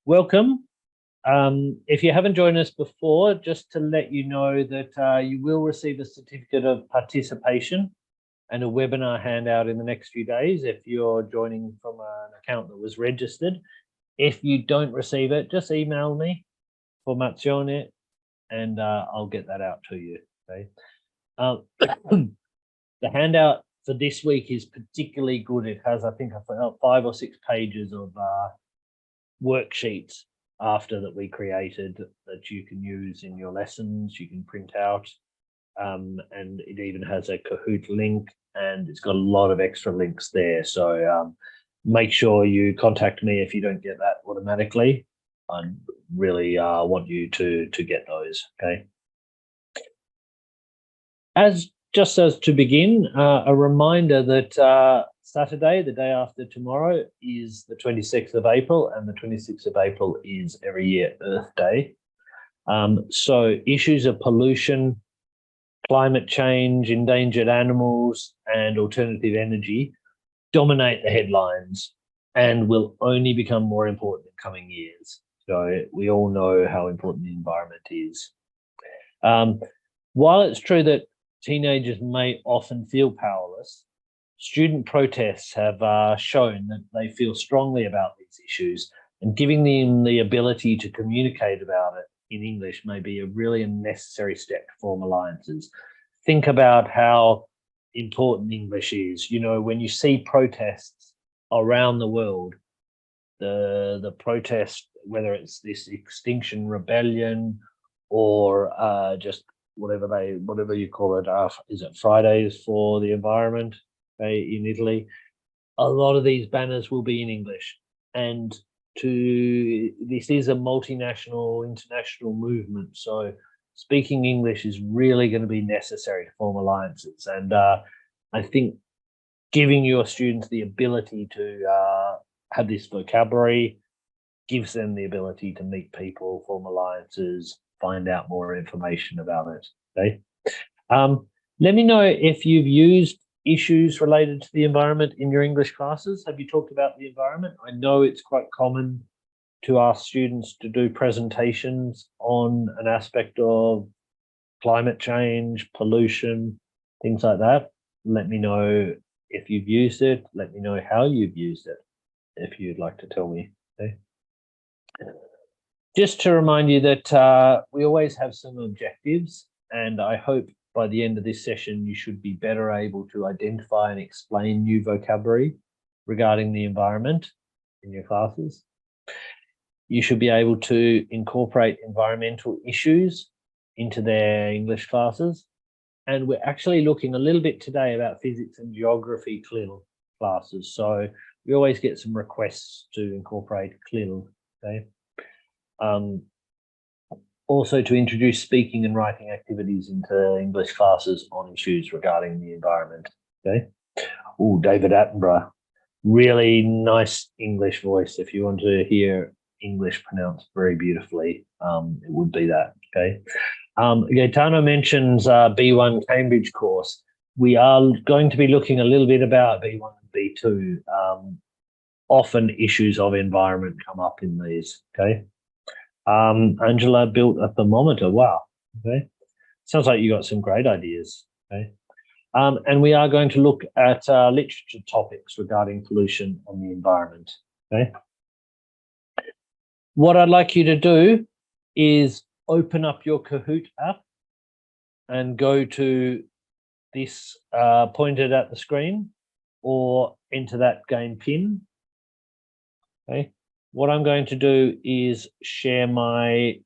Welcome. If you haven't joined us before, just to let you know that you will receive a certificate of participation and a webinar handout in the next few days if you're joining from an account that was registered. If you don't receive it, just email me, formazione, and I'll get that out to you. Okay. The handout for this week is particularly good. It has, I think, 5 or 6 pages of worksheets after that we created that you can use in your lessons, you can print out, and it even has a Kahoot link, and it's got a lot of extra links there. So make sure you contact me if you don't get that automatically. I really want you to get those, okay? Just as to begin, a reminder that Saturday, the day after tomorrow, is the 26th of April, and the 26th of April is every year Earth Day. So issues of pollution, climate change, endangered animals, and alternative energy dominate the headlines and will only become more important in coming years. So we all know how important the environment is. While it's true that teenagers may often feel powerless, student protests have shown that they feel strongly about these issues, and giving them the ability to communicate about it in English may be a really necessary step to form alliances. Think about how important English is. You know, when you see protests around the world, the protest, whether it's this Extinction Rebellion or just whatever you call it, is it Fridays for the Environment, okay, in Italy? A lot of these banners will be in English, and this is a multinational, international movement. So speaking English is really going to be necessary to form alliances. And I think giving your students the ability to have this vocabulary gives them the ability to meet people, form alliances, find out more information about it. Okay. Let me know if you've used issues related to the environment in your English classes. Have you talked about the environment? I know it's quite common to ask students to do presentations on an aspect of climate change, pollution, things like that. Let me know if you've used it. Let me know how you've used it, if you'd like to tell me. Okay. Just to remind you that we always have some objectives, and I hope by the end of this session, you should be better able to identify and explain new vocabulary regarding the environment in your classes. You should be able to incorporate environmental issues into their English classes. And we're actually looking a little bit today about physics and geography CLIL classes. So we always get some requests to incorporate CLIL, okay? Also to introduce speaking and writing activities into English classes on issues regarding the environment, okay? Oh, David Attenborough, really nice English voice. If you want to hear English pronounced very beautifully, it would be that, okay? Gaetano mentions B1 Cambridge course. We are going to be looking a little bit about B1 and B2. Often issues of environment come up in these, okay? Angela built a thermometer. Wow. Okay. Sounds like you got some great ideas. Okay. And we are going to look at literature topics regarding pollution and the environment. Okay. What I'd like you to do is open up your Kahoot app and go to this pointed at the screen, or enter that game pin. Okay. What I'm going to do is share my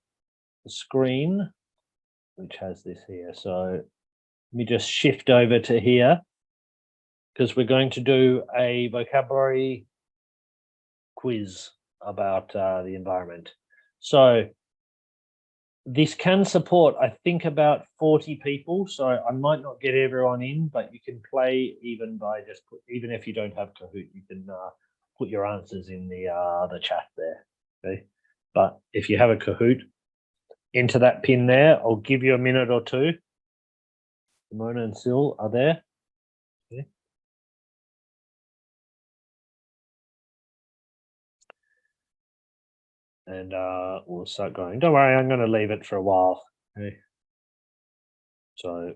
screen, which has this here. So let me just shift over to here, because we're going to do a vocabulary quiz about the environment. So this can support, I think, about 40 people. So I might not get everyone in, but you can play even by just even if you don't have Kahoot, you can put your answers in the chat there, okay? But if you have a Kahoot, enter that pin there. I'll give you a minute or two. Simona and Sil are there. Okay. and we'll start going. Don't worry, I'm going to leave it for a while. Okay. So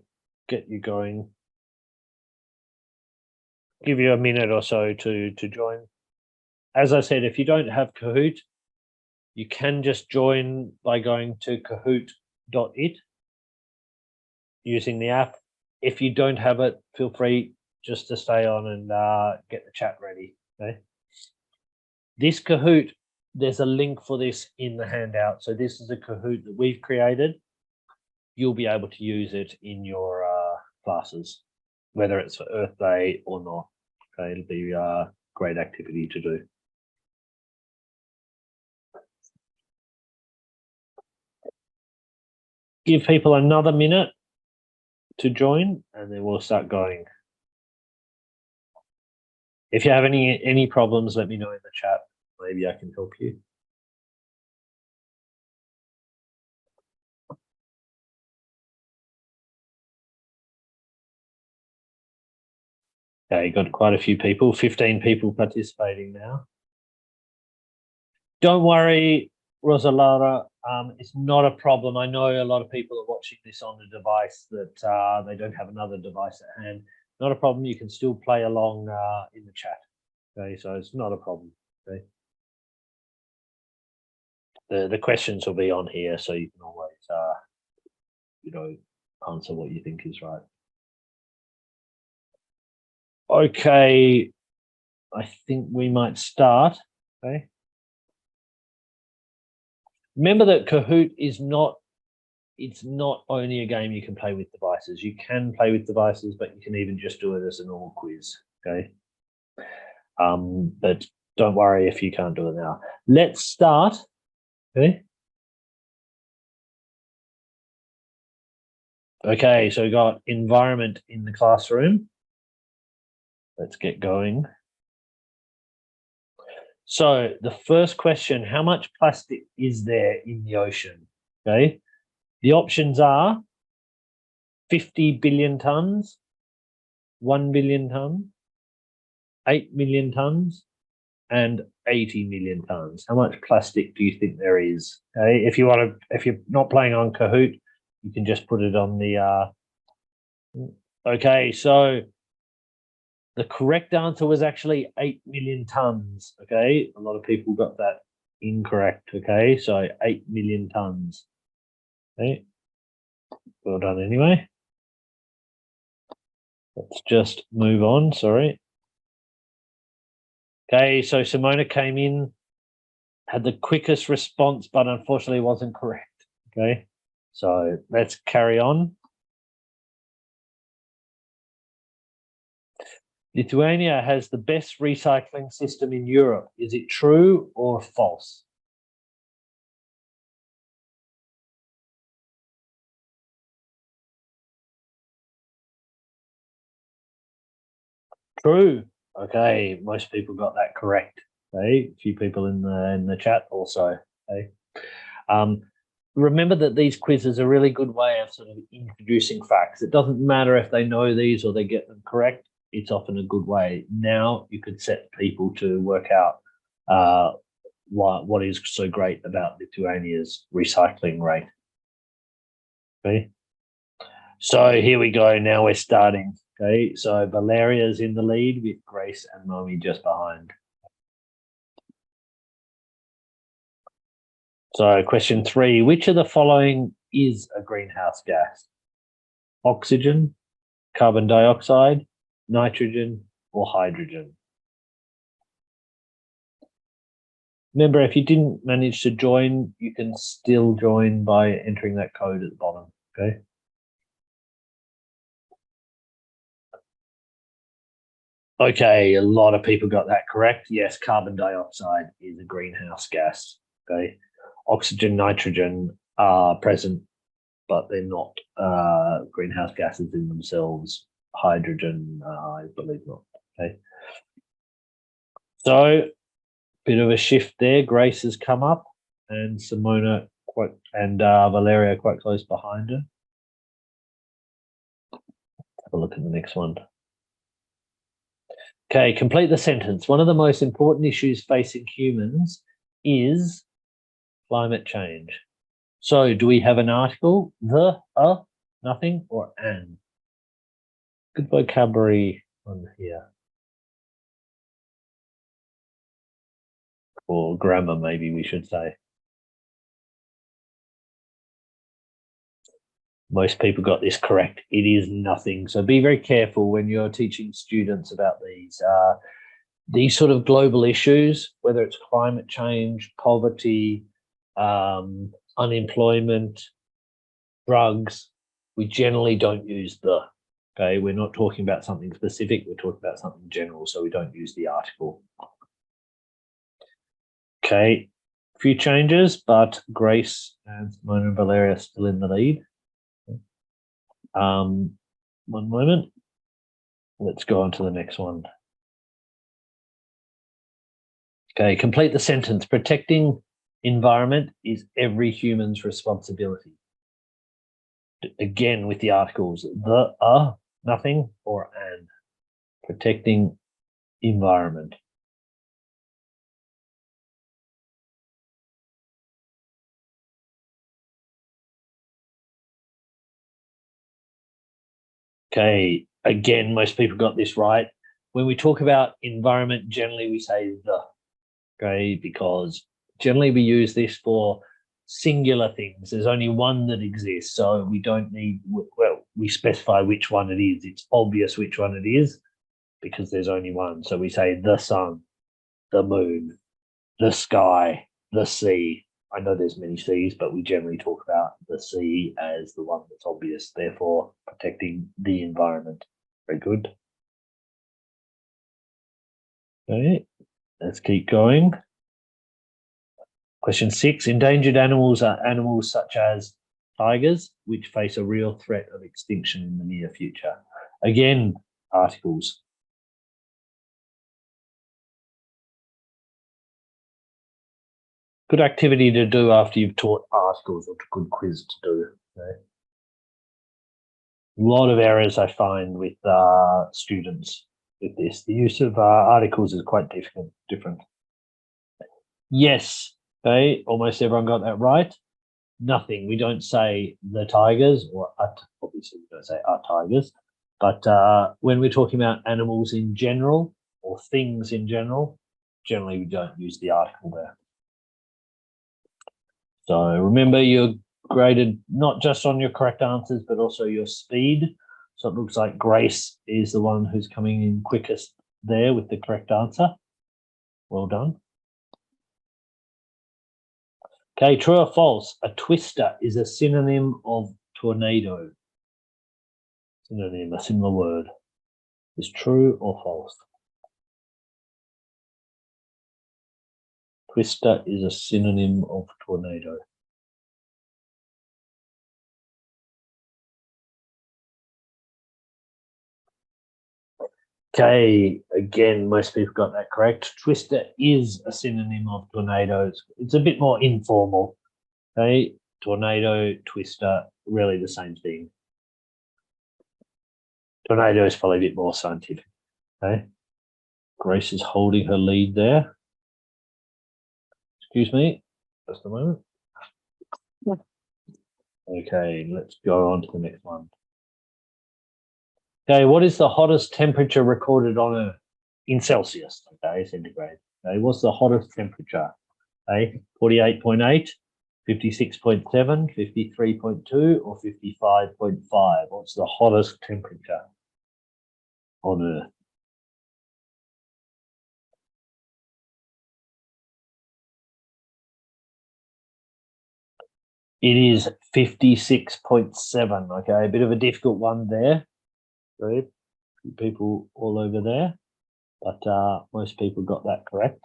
get you going. Give you a minute or so to join. As I said, if you don't have Kahoot, you can just join by going to kahoot.it using the app. If you don't have it, feel free just to stay on and get the chat ready. Okay. This Kahoot, there's a link for this in the handout. So this is a Kahoot that we've created. You'll be able to use it in your classes, whether it's for Earth Day or not. Okay, it'll be a great activity to do. Give people another minute to join, and then we'll start going. If you have any problems, let me know in the chat. Maybe I can help you. Okay, got quite a few people, 15 people participating now. Don't worry, Rosalara, it's not a problem. I know a lot of people are watching this on a device that they don't have another device at hand. Not a problem. You can still play along in the chat. Okay, so it's not a problem. Okay. The questions will be on here, so you can always answer what you think is right. Okay, I think we might start. Okay. Remember that Kahoot is not, it's not only a game you can play with devices. You can play with devices, but you can even just do it as a normal quiz. Okay. But don't worry if you can't do it now. Let's start. Okay. Okay, so we got environment in the classroom. Let's get going. So the first question, how much plastic is there in the ocean? Okay. The options are 50 billion tons, 1 billion tons, 8 million tons, and 80 million tons. How much plastic do you think there is? Okay. If you're not playing on Kahoot, you can just put it on the okay, so the correct answer was actually 8 million tons. Okay, a lot of people got that incorrect. Okay, so 8 million tons. Okay, well done anyway. Let's just move on. Sorry. Okay, so Simona came in, had the quickest response, but unfortunately wasn't correct. Okay, so let's carry on. Lithuania has the best recycling system in Europe. Is it true or false? True. Okay, most people got that correct. Okay, a few people in the chat also. Okay. Remember that these quizzes are a really good way of sort of introducing facts. It doesn't matter if they know these or they get them correct. It's often a good way. Now you could set people to work out what is so great about Lithuania's recycling rate. Okay. So here we go. Now we're starting. Okay. So Valeria's in the lead with Grace and Momi just behind. So question 3, which of the following is a greenhouse gas? Oxygen, carbon dioxide, nitrogen, or hydrogen? Remember, if you didn't manage to join, you can still join by entering that code at the bottom, okay? Okay, a lot of people got that correct. Yes, carbon dioxide is a greenhouse gas, okay? Oxygen, nitrogen are present, but they're not greenhouse gases in themselves. Hydrogen, I believe not, okay? So, bit of a shift there. Grace has come up, and Simona and Valeria quite close behind her. Have a look at the next one. Okay, complete the sentence. One of the most important issues facing humans is climate change. So do we have an article, the, a, nothing, or an? Good vocabulary on here. Or grammar, maybe we should say. Most people got this correct. It is nothing. So be very careful when you're teaching students about these sort of global issues, whether it's climate change, poverty, unemployment, drugs. We generally don't use the. Okay, we're not talking about something specific. We're talking about something general, so we don't use the article. Okay, a few changes, but Grace and Simona and Valeria are still in the lead. One moment. Let's go on to the next one. Okay, complete the sentence. Protecting environment is every human's responsibility. Again, with the articles, the, nothing, or and. Protecting environment. Okay, again, most people got this right. When we talk about environment, generally we say the, okay, because generally we use this for singular things. There's only one that exists, so we don't need, well, we specify which one it is. It's obvious which one it is because there's only one. So we say the sun, the moon, the sky, the sea. I know there's many seas, but we generally talk about the sea as the one that's obvious, therefore protecting the environment. Very good. Okay, let's keep going. Question 6, endangered animals are animals such as tigers, which face a real threat of extinction in the near future. Again, articles. Good activity to do after you've taught articles, or a good quiz to do. Okay? A lot of errors I find with students with this. The use of articles is quite different. Yes, okay, almost everyone got that right. Nothing. We don't say the tigers, or obviously we don't say our tigers, but when we're talking about animals in general or things in general, generally we don't use the article there. So remember, you're graded not just on your correct answers, but also your speed. So it looks like Grace is the one who's coming in quickest there with the correct answer. Well done. Okay, true or false? A twister is a synonym of tornado. Synonym, a similar word. Is true or false? Twister is a synonym of tornado. Okay, again, most people got that correct. Twister is a synonym of tornadoes. It's a bit more informal. Okay, tornado, twister, really the same thing. Tornado is probably a bit more scientific. Okay, Grace is holding her lead there. Excuse me, just a moment. Okay, let's go on to the next one. Okay, what is the hottest temperature recorded on Earth in Celsius? Okay, centigrade. Okay, what's the hottest temperature? Okay, 48.8, 56.7, 53.2, or 55.5? What's the hottest temperature on Earth? It is 56.7. Okay, a bit of a difficult one there. Right, people all over there, but most people got that correct.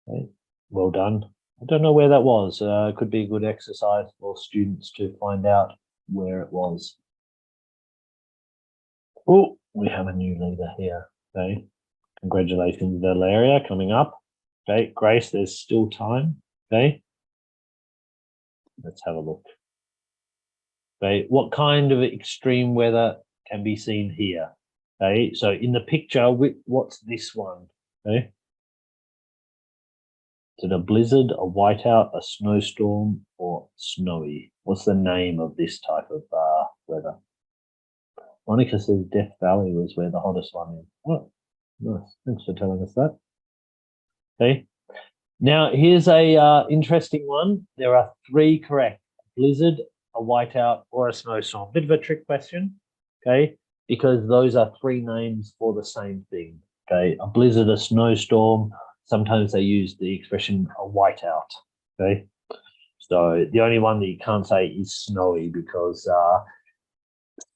Okay, well done. I don't know where that was. It could be a good exercise for students to find out where it was. Oh, we have a new leader here. Okay, congratulations, Valeria, coming up. Okay, Grace, there's still time. Okay, let's have a look. Okay, what kind of extreme weather can be seen here? Okay, so in the picture, what's this one? Okay, Is it a blizzard, a whiteout, a snowstorm, or snowy? What's the name of this type of weather? Monica says Death Valley was where the hottest one is. Oh, nice. Thanks for telling us that. Okay. Now, here's a interesting one. There are 3 correct. A blizzard, a whiteout, or a snowstorm. Bit of a trick question, okay? Because those are 3 names for the same thing, okay? A blizzard, a snowstorm. Sometimes they use the expression a whiteout, okay? So the only one that you can't say is snowy because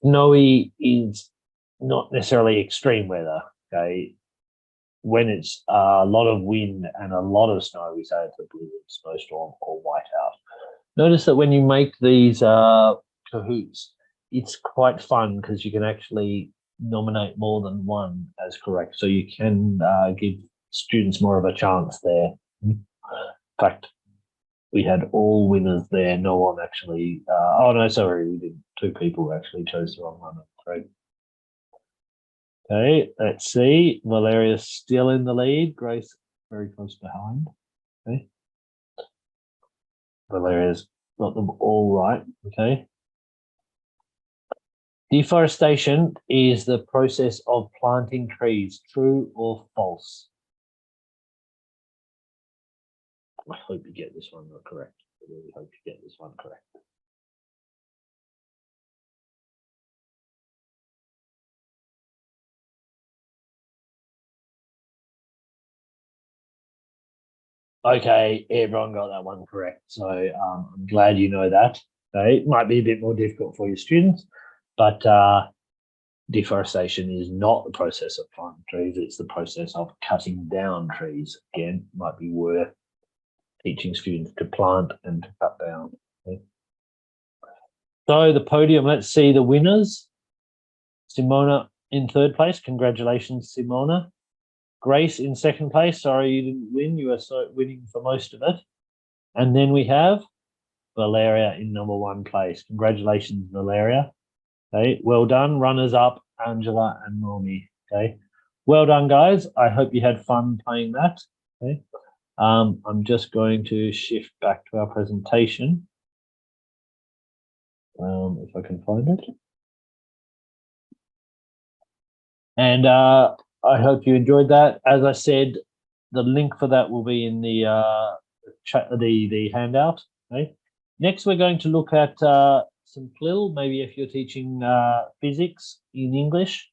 snowy is not necessarily extreme weather, okay? When it's a lot of wind and a lot of snow, we say it's a blizzard, snowstorm, or whiteout. Notice that when you make these cahoots, it's quite fun because you can actually nominate more than one as correct. So you can give students more of a chance there. In fact, we had all winners there. No one actually, oh no, sorry, we did. 2 people actually chose the wrong one. Great. Okay, let's see. Valeria's still in the lead. Grace very close behind. Okay. Valeria's got them all right. Okay. Deforestation is the process of planting trees. True or false? I hope you get this one correct. I really hope you get this one correct. Okay, everyone got that one correct. So I'm glad you know that. Okay, it might be a bit more difficult for your students, but deforestation is not the process of planting trees. It's the process of cutting down trees. Again, might be worth teaching students to plant and to cut down. Okay. So the podium, let's see the winners. Simona in 3rd place. Congratulations, Simona. Grace in 2nd place. Sorry you didn't win. You were winning for most of it. And then we have Valeria in number 1 place. Congratulations, Valeria. Okay, well done. Runners up, Angela and Normie. Okay, well done, guys. I hope you had fun playing that. Okay, I'm just going to shift back to our presentation. If I can find it. And I hope you enjoyed that. As I said, the link for that will be in the the handout. Okay. Next, we're going to look at some CLIL. Maybe if you're teaching physics in English,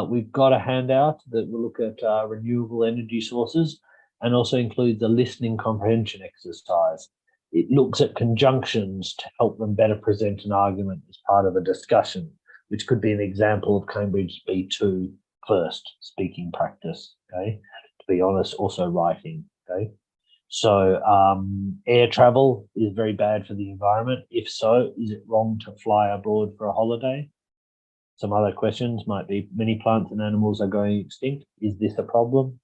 we've got a handout that will look at renewable energy sources and also includes a listening comprehension exercise. It looks at conjunctions to help them better present an argument as part of a discussion, which could be an example of Cambridge B2 first speaking practice. Okay, to be honest, also writing. Okay, so air travel is very bad for the environment. If so, is it wrong to fly abroad for a holiday? Some other questions might be: many plants and animals are going extinct. Is this a problem?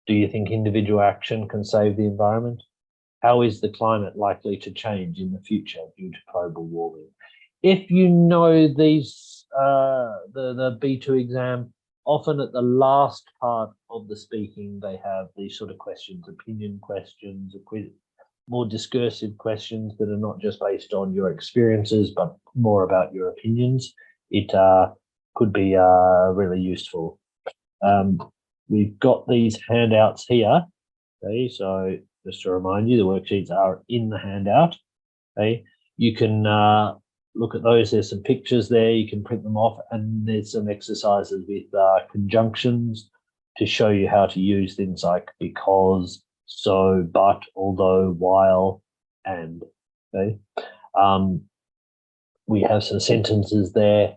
Do you think individual action can save the environment? How is the climate likely to change in the future due to global warming? If you know these, the B2 exam, often at the last part of the speaking, they have these sort of questions, opinion questions, more discursive questions that are not just based on your experiences, but more about your opinions. It could be really useful. We've got these handouts here. Okay, so just to remind you, the worksheets are in the handout. Okay, you can look at those. There's some pictures there. You can print them off, and there's some exercises with conjunctions to show you how to use things like because, so, but, although, while, and. Okay, we have some sentences there.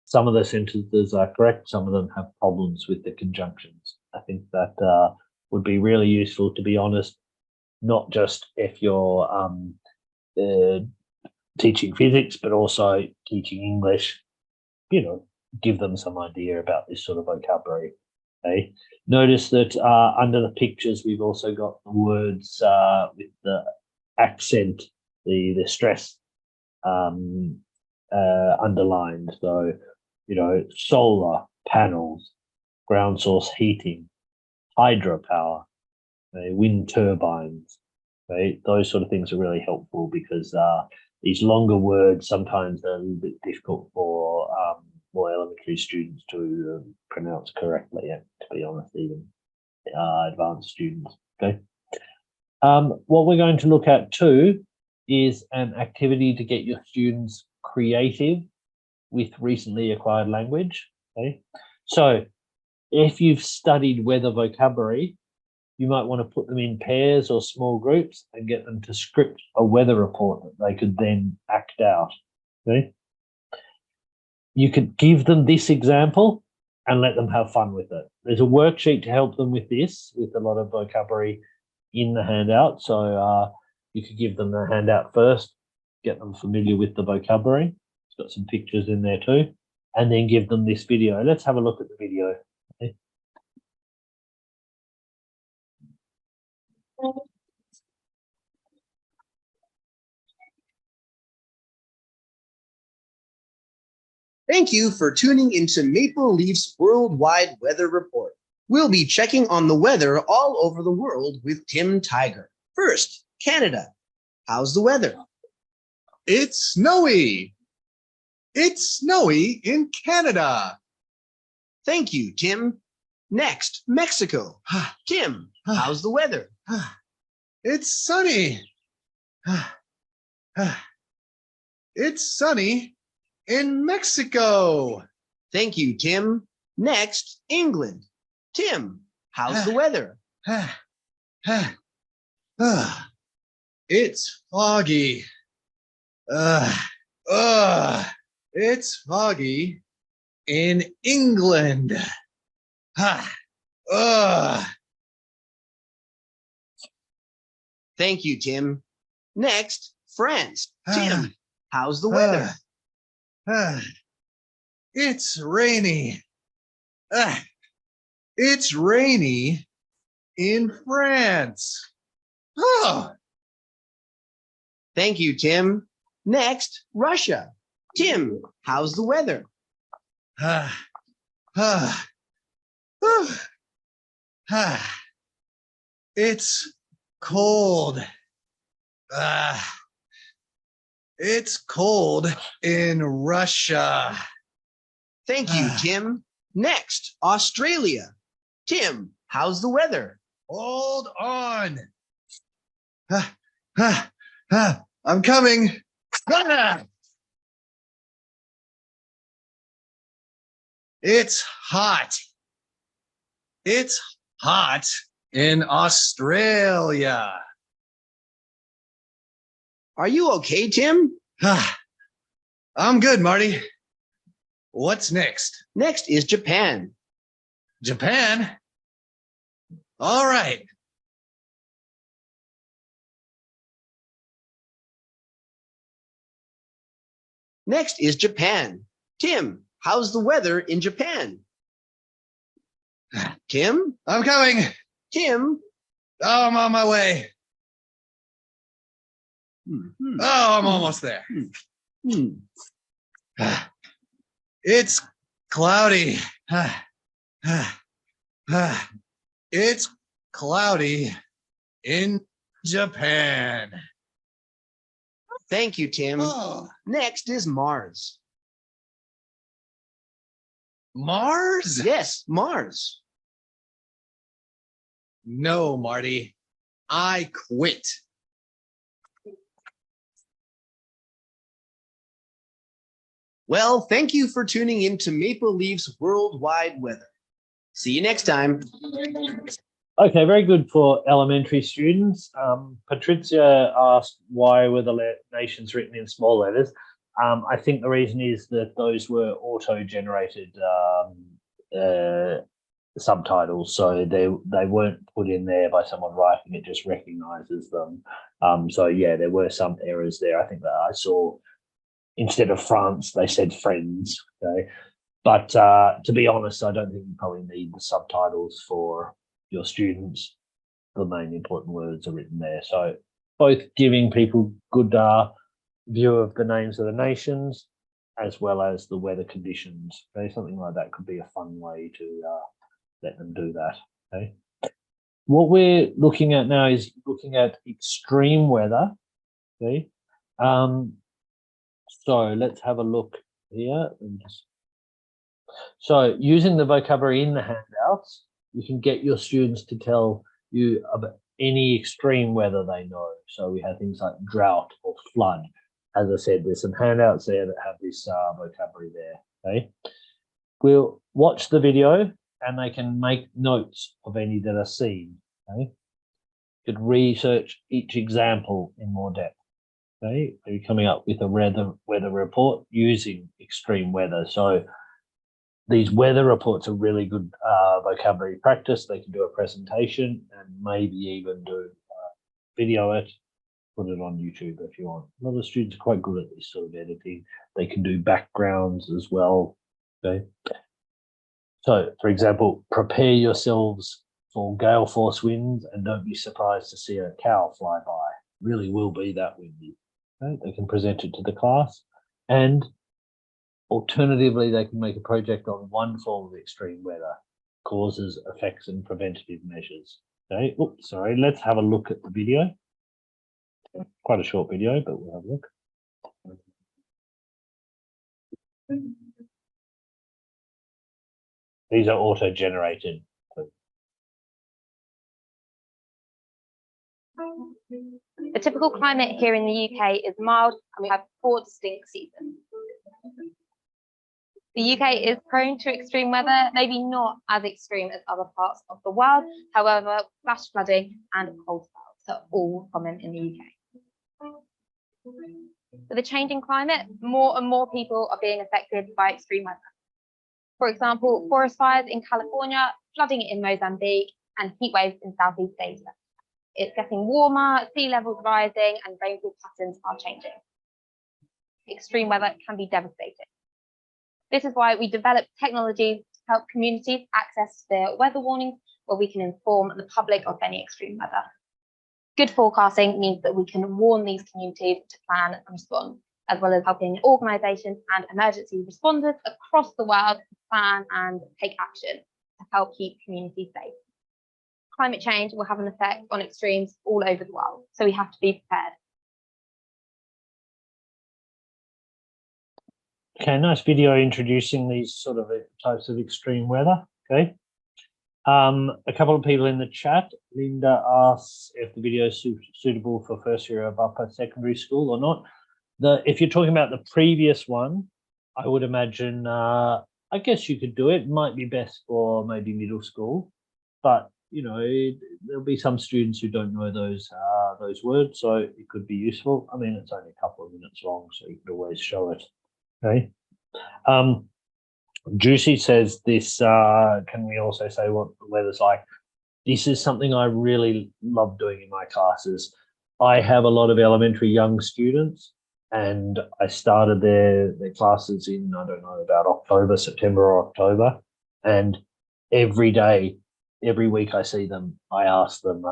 Some of the sentences are correct. Some of them have problems with the conjunctions. I think that would be really useful, to be honest, not just if you're teaching physics, but also teaching English, you know, give them some idea about this sort of vocabulary. Okay. Notice that under the pictures, we've also got the words with the accent, the stress underlined. So, you know, solar panels, ground source heating, hydropower, okay, wind turbines. Okay, those sort of things are really helpful because these longer words sometimes are a little bit difficult for more elementary students to pronounce correctly, and to be honest, even advanced students. Okay. What we're going to look at too is an activity to get your students creative with recently acquired language. Okay. So if you've studied weather vocabulary, you might want to put them in pairs or small groups and get them to script a weather report that they could then act out. Okay. You could give them this example and let them have fun with it. There's a worksheet to help them with this, with a lot of vocabulary in the handout. So you could give them the handout first, get them familiar with the vocabulary. It's got some pictures in there too, and then give them this video. Let's have a look at the video. Okay. Thank you for tuning into Maple Leaf's Worldwide Weather Report. We'll be checking on the weather all over the world with Tim Tiger. First, Canada. How's the weather? It's snowy. It's snowy in Canada. Thank you, Tim. Next, Mexico. Tim, how's the weather? It's sunny. It's sunny in Mexico. Thank you, Tim. Next, England. Tim, how's the weather? It's foggy. It's foggy in England. Thank you, Tim. Next, France. Tim, how's the weather? It's rainy. It's rainy in France. Oh. Thank you, Tim. Next, Russia. Tim, how's the weather? It's cold. It's cold in Russia. Thank you, Tim. Next, Australia. Tim, how's the weather? Hold on. I'm coming. It's hot. It's hot in Australia. Are you okay, Tim? I'm good, Marty. What's next? Next is Japan. Japan? All right. Next is Japan. Tim, how's the weather in Japan? Tim? I'm coming. Tim? Oh, I'm on my way. Oh, I'm almost there. It's cloudy. It's cloudy in Japan. Thank you, Tim. Oh. Next is Mars. Mars? Yes, Mars. No, Marty. I quit. Well, thank you for tuning in to Maple Leaf's Worldwide Weather. See you next time. Okay, very good for elementary students. Patricia asked why were the nations written in small letters. I think the reason is that those were auto-generated subtitles, so they weren't put in there by someone writing, it just recognizes them. So yeah, there were some errors there. I think that I saw instead of France, they said friends. Okay, but to be honest, I don't think you probably need the subtitles for your students. The main important words are written there. So both giving people good view of the names of the nations as well as the weather conditions. Okay, something like that could be a fun way to let them do that. Okay. What we're looking at now is looking at extreme weather. Okay. So let's have a look here. So using the vocabulary in the handouts, you can get your students to tell you about any extreme weather they know. So we have things like drought or flood. As I said, there's some handouts there that have this vocabulary there. Okay. We'll watch the video and they can make notes of any that are seen. Okay. You could research each example in more depth. Okay. Are you coming up with a weather report using extreme weather? So these weather reports are really good vocabulary practice. They can do a presentation and maybe even do video it, put it on YouTube if you want. A lot of students are quite good at this sort of editing. They can do backgrounds as well. Okay. So, for example, prepare yourselves for gale force winds and don't be surprised to see a cow fly by. Really will be that windy. Okay. They can present it to the class, and alternatively, they can make a project on one form of extreme weather, causes, effects, and preventative measures. Okay. Oops, sorry. Let's have a look at the video. Quite a short video, but we'll have a look. These are auto-generated. The typical climate here in the UK is mild, and we have 4 distinct seasons. The UK is prone to extreme weather, maybe not as extreme as other parts of the world. However, flash flooding and cold spells are all common in the UK. With a changing climate, more and more people are being affected by extreme weather. For example, forest fires in California, flooding in Mozambique, and heat waves in Southeast Asia. It's getting warmer, sea levels rising, and rainfall patterns are changing. Extreme weather can be devastating. This is why we developed technologies to help communities access their weather warnings, where we can inform the public of any extreme weather. Good forecasting means that we can warn these communities to plan and respond, as well as helping organisations and emergency responders across the world plan and take action to help keep communities safe. Climate change will have an effect on extremes all over the world, so we have to be prepared. Okay, nice video introducing these sort of types of extreme weather. Okay. A couple of people in the chat. Linda asks if the video is suitable for first year of upper secondary school or not. If you're talking about the previous one, I would imagine, I guess you could do it. It might be best for maybe middle school, but you know, there'll be some students who don't know those words, so it could be useful. I mean, it's only a couple of minutes long, so you could always show it. Okay. Juicy says this, can we also say what the weather's like? This is something I really love doing in my classes. I have a lot of elementary young students, and I started their classes in, I don't know, about September or October. And every day, every week I see them, I ask them,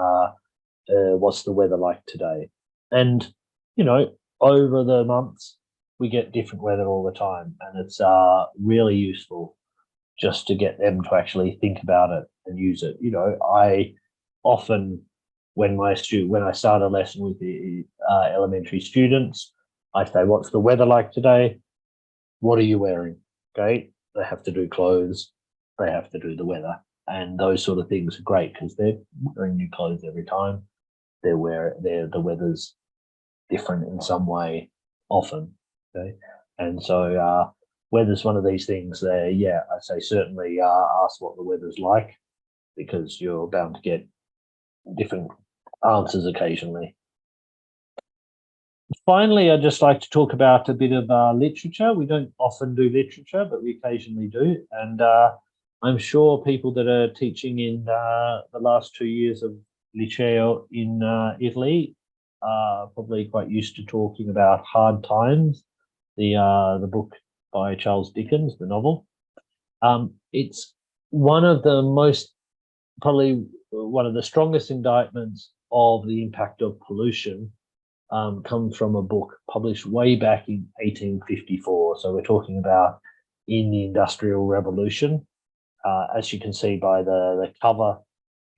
what's the weather like today? And, you know, over the months, we get different weather all the time, and it's really useful just to get them to actually think about it and use it. You know, I often, when I start a lesson with the elementary students, I say, what's the weather like today? What are you wearing? Okay, they have to do clothes, they have to do the weather, and those sort of things are great because they're wearing new clothes every time. The weather's different in some way often. Okay, and so weather's one of these things there. Yeah, I say certainly ask what the weather's like, because you're bound to get different answers occasionally. Finally, I'd just like to talk about a bit of literature. We don't often do literature, but we occasionally do. And I'm sure people that are teaching in the last 2 years of Liceo in Italy are probably quite used to talking about Hard Times, the book by Charles Dickens, the novel. It's one of the probably one of the strongest indictments of the impact of pollution. Comes from a book published way back in 1854. So we're talking about in the Industrial Revolution. As you can see by the cover,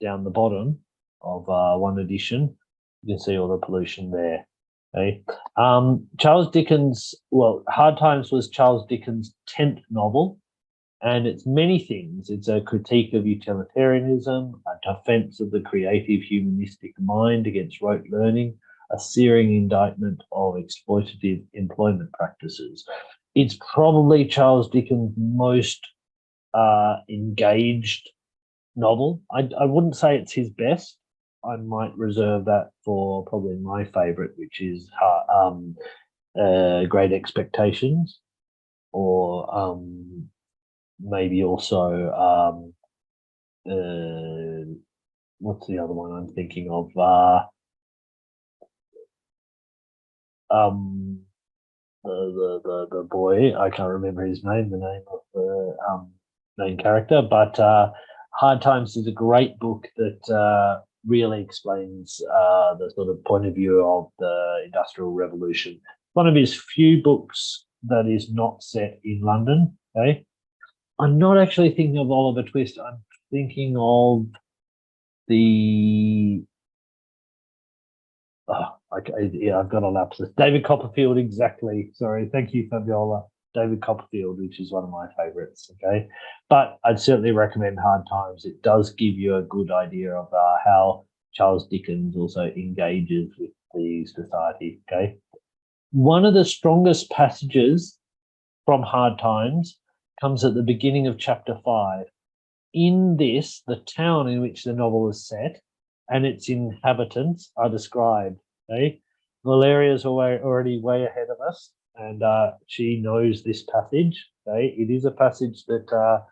down the bottom of one edition. You can see all the pollution there. Okay. Charles Dickens, well, Hard Times was Charles Dickens' 10th novel, and it's many things. It's a critique of utilitarianism, a defense of the creative humanistic mind against rote learning, a searing indictment of exploitative employment practices. It's probably Charles Dickens' most engaged novel. I wouldn't say it's his best. I might reserve that for probably my favourite, which is Great Expectations, or maybe also what's the other one I'm thinking of? The boy, I can't remember his name, the name of the main character, but Hard Times is a great book that really explains the sort of point of view of the Industrial Revolution. One of his few books that is not set in London. Okay, I'm not actually thinking of Oliver Twist. I'm thinking of the I've got a lapsus. David Copperfield, exactly. Sorry, thank you, Fabiola. David Copperfield, which is one of my favourites. Okay, but I'd certainly recommend Hard Times. It does give you a good idea of how Charles Dickens also engages with the society. Okay, one of the strongest passages from Hard Times comes at the beginning of chapter 5. In this, the town in which the novel is set and its inhabitants are described. Okay, Valeria's already way ahead of us, and she knows this passage. Okay, it is a passage that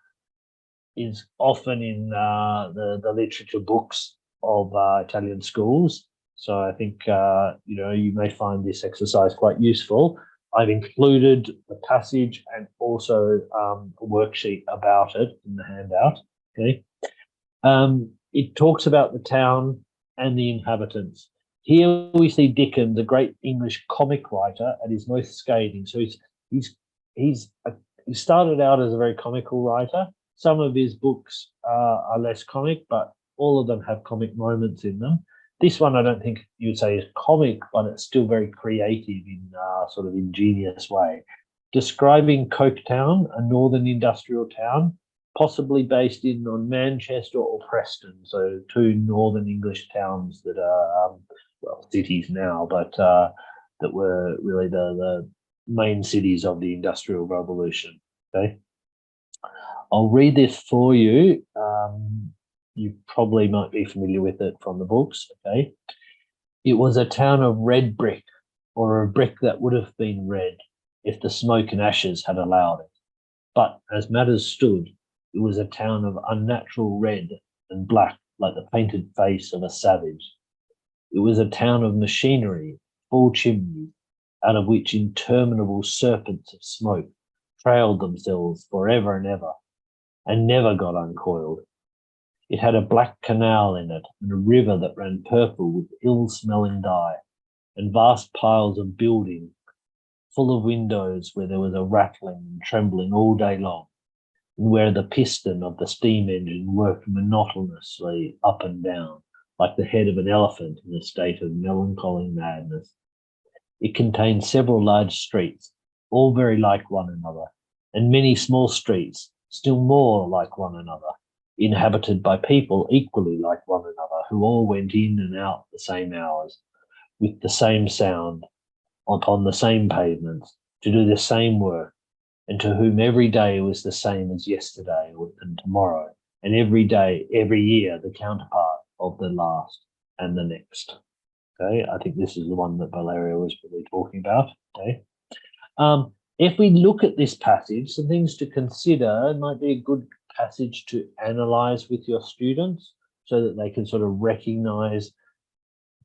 is often in the literature books of Italian schools. So I think you may find this exercise quite useful. I've included the passage and also a worksheet about it in the handout. Okay. It talks about the town and the inhabitants. Here we see Dickens, a great English comic writer, at his most scathing. So he started out as a very comical writer. Some of his books are less comic, but all of them have comic moments in them. This one I don't think you'd say is comic, but it's still very creative in a sort of ingenious way. Describing Coketown, a northern industrial town, possibly based on Manchester or Preston, so two northern English towns that are, cities now, but that were really the main cities of the Industrial Revolution. Okay, I'll read this for you. You probably might be familiar with it from the books. Okay, it was a town of red brick, or a brick that would have been red if the smoke and ashes had allowed it. But as matters stood, it was a town of unnatural red and black, like the painted face of a savage. It was a town of machinery, full chimneys, out of which interminable serpents of smoke trailed themselves forever and ever, and never got uncoiled. It had a black canal in it, and a river that ran purple with ill-smelling dye, and vast piles of building, full of windows where there was a rattling and trembling all day long, and where the piston of the steam engine worked monotonously up and down, like the head of an elephant in a state of melancholy madness. It contained several large streets, all very like one another, and many small streets, still more like one another, inhabited by people equally like one another, who all went in and out the same hours, with the same sound, upon the same pavements, to do the same work, and to whom every day was the same as yesterday and tomorrow, and every day, every year, the counterpart of the last and the next. Okay, I think this is the one that Valeria was really talking about. Okay, if we look at this passage, some things to consider. It might be a good passage to analyze with your students so that they can sort of recognize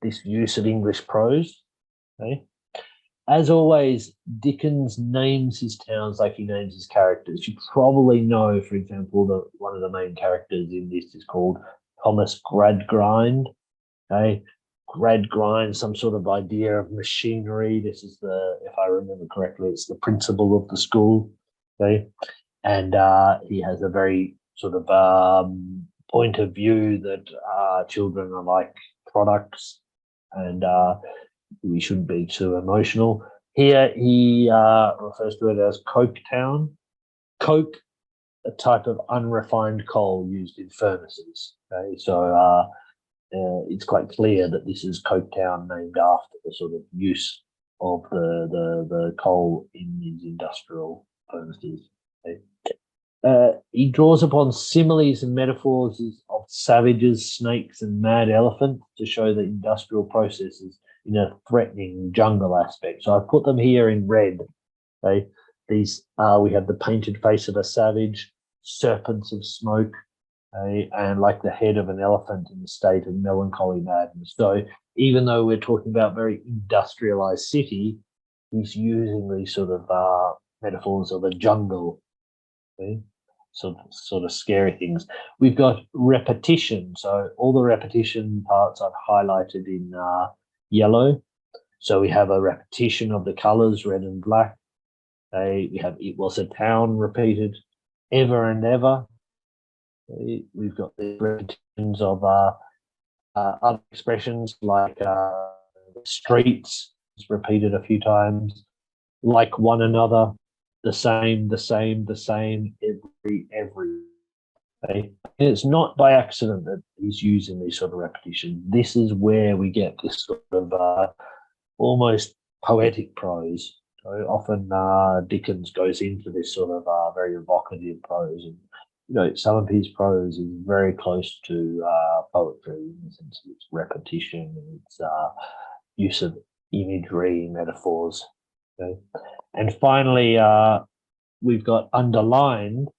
this use of English prose. Okay. As always, Dickens names his towns like he names his characters. You probably know, for example, that one of the main characters in this is called Thomas Gradgrind. Okay, Gradgrind, some sort of idea of machinery. This is if I remember correctly, it's the principal of the school. Okay, and he has a very sort of point of view that children are like products and we shouldn't be too emotional. Here he refers to it as Coke Town. Coke, a type of unrefined coal used in furnaces. Okay, so it's quite clear that this is Coke Town, named after the sort of use of the coal in these industrial furnaces. Okay. He draws upon similes and metaphors of savages, snakes, and mad elephants to show the industrial processes in a threatening jungle aspect. So I put them here in red. Okay, these we have the painted face of a savage, serpents of smoke, okay, and like the head of an elephant in a state of melancholy madness. So even though we're talking about very industrialized city, he's using these sort of metaphors of a jungle. Okay, sort of scary things. We've got repetition. So all the repetition parts I've highlighted in yellow. So we have a repetition of the colors, red and black. We have it was a town repeated ever and ever. We've got the repetitions of other expressions like streets is repeated a few times, like one another, the same, every. Okay? And it's not by accident that he's using these sort of repetitions. This is where we get this sort of almost poetic prose. So often Dickens goes into this sort of very evocative prose, and you know some of his prose is very close to poetry in the sense of its repetition and its use of imagery, metaphors. Okay? And finally, we've got underlined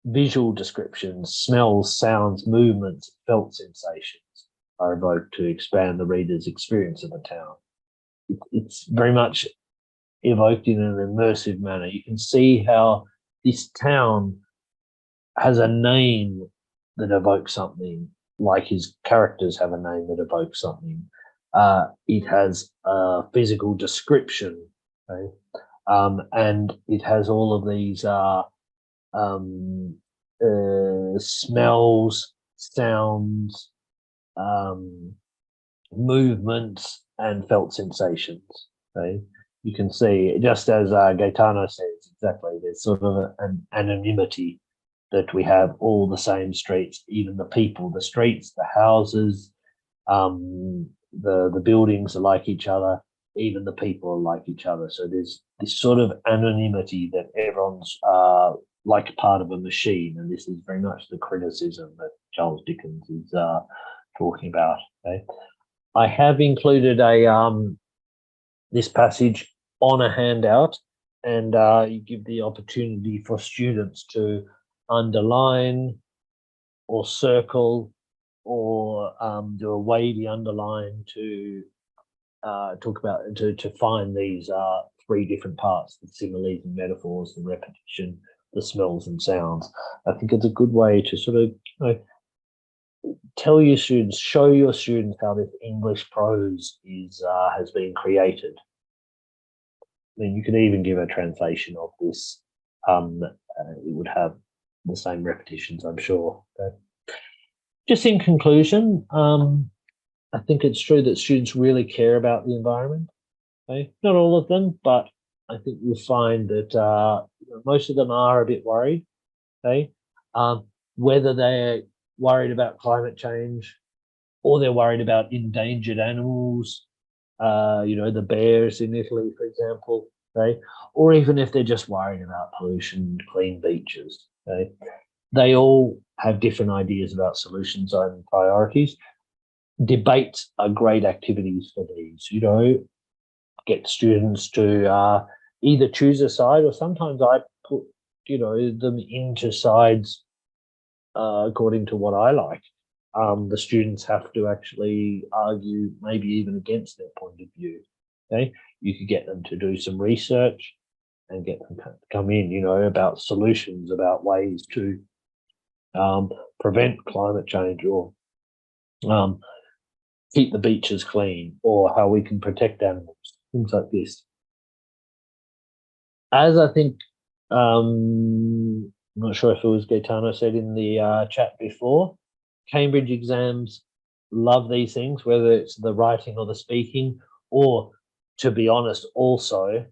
visual descriptions, smells, sounds, movements, felt sensations are evoked to expand the reader's experience of the town. It's very much evoked in an immersive manner. You can see how this town has a name that evokes something, like his characters have a name that evokes something. It has a physical description, okay? And it has all of these smells, sounds, movements, and felt sensations. Okay? You can see, just as Gaetano says, exactly, there's sort of an anonymity that we have all the same streets, even the people, the streets, the houses, the buildings are like each other, even the people are like each other. So there's this sort of anonymity that everyone's like a part of a machine, and this is very much the criticism that Charles Dickens is talking about. Okay? I have included this passage on a handout, and you give the opportunity for students to underline or circle or do a wavy underline to talk about to find these three different parts: the similes and metaphors, the repetition, the smells and sounds. I think it's a good way to sort of tell your students, show your students how this English prose is has been created. I mean, you could even give a translation of this. It would have the same repetitions, I'm sure. Okay. Just in conclusion, I think it's true that students really care about the environment. Okay? Not all of them, but I think you'll find that most of them are a bit worried. Okay? Whether they're worried about climate change or they're worried about endangered animals, the bears in Italy, for example, okay? Or even if they're just worried about pollution, clean beaches, okay? They all have different ideas about solutions and priorities. Debates are great activities for these, get students to either choose a side, or sometimes I put, them into sides according to what I like. The students have to actually argue, maybe even against their point of view. Okay, you could get them to do some research and get them to come in, about solutions, about ways to prevent climate change, or keep the beaches clean, or how we can protect animals, things like this. As I think, I'm not sure if it was Gaetano said in the chat before, Cambridge exams love these things, whether it's the writing or the speaking, or to be honest, also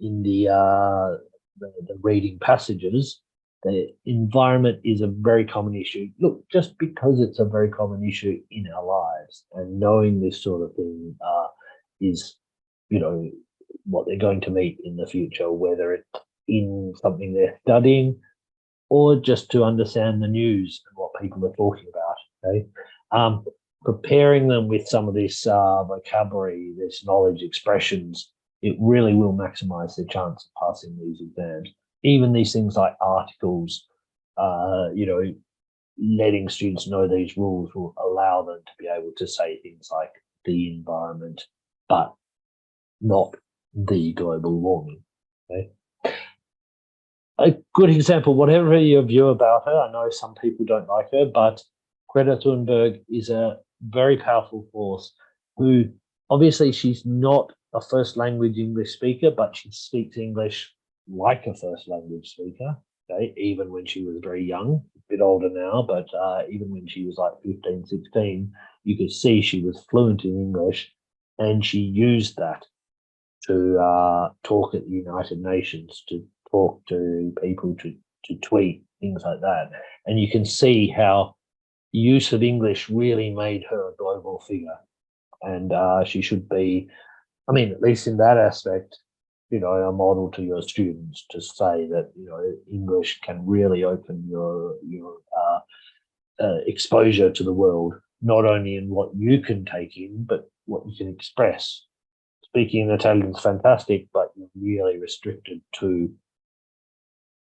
in the reading passages. The environment is a very common issue. Look, just because it's a very common issue in our lives, and knowing this sort of thing is, you know, what they're going to meet in the future, whether it's in something they're studying or just to understand the news and what people are talking about. Okay, preparing them with some of this vocabulary, this knowledge, expressions, it really will maximize their chance of passing these exams. Even these things like articles, you know, letting students know these rules will allow them to be able to say things like the environment, but not the global warming. Okay. A good example, whatever your view about her, I know some people don't like her, but Greta Thunberg is a very powerful force who, obviously, she's not a first language English speaker, but she speaks English like a first language speaker. Okay, even when she was very young, a bit older now, but even when she was like 15, 16, you could see she was fluent in English, and she used that to talk at the United Nations, to talk to people, to tweet, things like that. And you can see how use of English really made her a global figure. And she should be, I mean, at least in that aspect, you know, a model to your students, to say that, you know, English can really open your exposure to the world, not only in what you can take in, but what you can express. Speaking Italian is fantastic, but you're really restricted to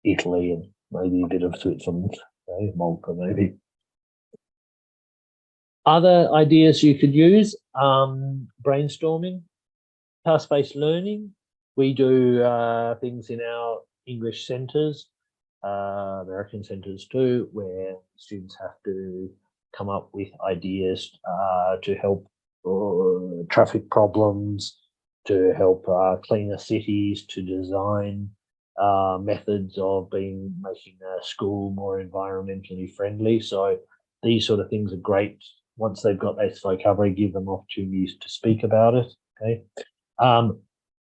Italy and maybe a bit of Switzerland, okay, Malta maybe. Other ideas you could use, brainstorming, task-based learning. We do things in our English centres, American centres too, where students have to come up with ideas to help traffic problems, to help cleaner cities, to design methods of making a school more environmentally friendly. So these sort of things are great. Once they've got this vocabulary, give them opportunities to speak about it. Okay,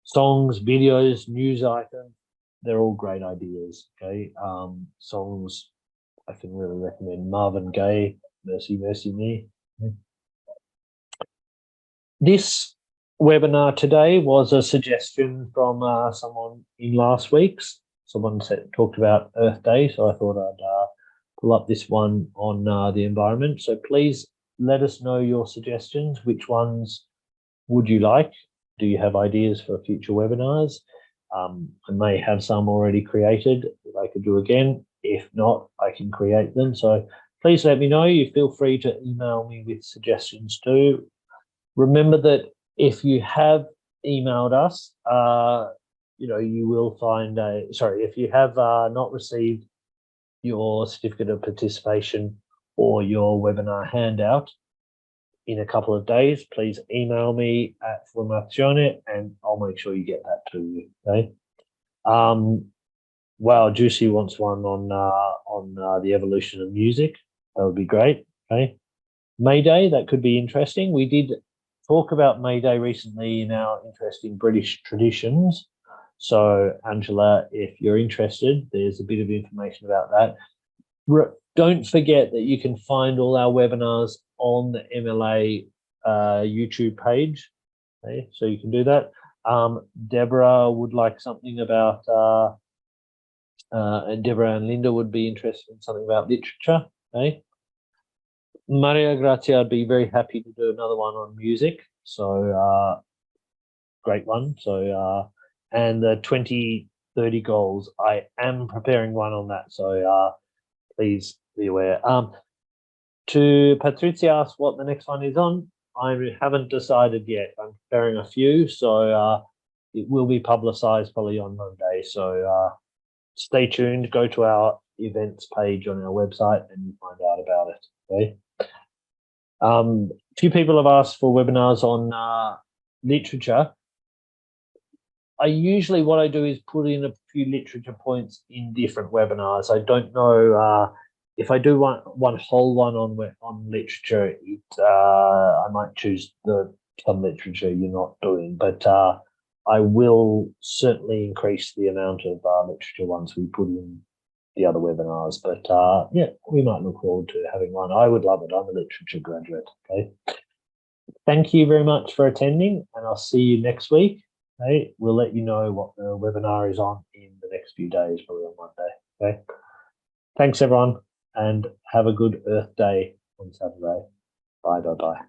songs, videos, news items, they're all great ideas. Okay, songs, I can really recommend Marvin Gaye, Mercy, Mercy Me. Okay. This webinar today was a suggestion from someone in last week's. Someone talked about Earth Day, so I thought I'd pull up this one on the environment. So please let us know your suggestions. Which ones would you like? Do you have ideas for future webinars? I may have some already created that I could do again. If not, I can create them. So please let me know. You feel free to email me with suggestions too. Remember that if you have emailed us, you know, you will find if you have not received your certificate of participation or your webinar handout in a couple of days, please email me at Formazione and I'll make sure you get that to you. Okay. Wow, Juicy wants one on the evolution of music. That would be great. Okay. May Day, that could be interesting. We did talk about May Day recently in our interesting British traditions. So, Angela, if you're interested, there's a bit of information about that. Don't forget that you can find all our webinars on the MLA YouTube page. Okay, so you can do that. Deborah would like something about, and Deborah and Linda would be interested in something about literature. Okay. Maria Grazia, I'd be very happy to do another one on music. So great one. So and the 2030 goals, I am preparing one on that. So please be aware. To Patrizia asked what the next one is on. I haven't decided yet. I'm preparing a few, so it will be publicized probably on Monday. So stay tuned. Go to our events page on our website and you find out about it. Okay. A few people have asked for webinars on literature. What I do is put in a few literature points in different webinars. I don't know if I do one whole one on literature, I might choose some literature you're not doing, but I will certainly increase the amount of literature ones we put in the other webinars. But yeah, we might look forward to having one. I would love it. I'm a literature graduate. Okay. Thank you very much for attending, and I'll see you next week. Okay. We'll let you know what the webinar is on in the next few days, probably on Monday. Okay. Thanks, everyone, and have a good Earth Day on Saturday. Bye, bye, bye.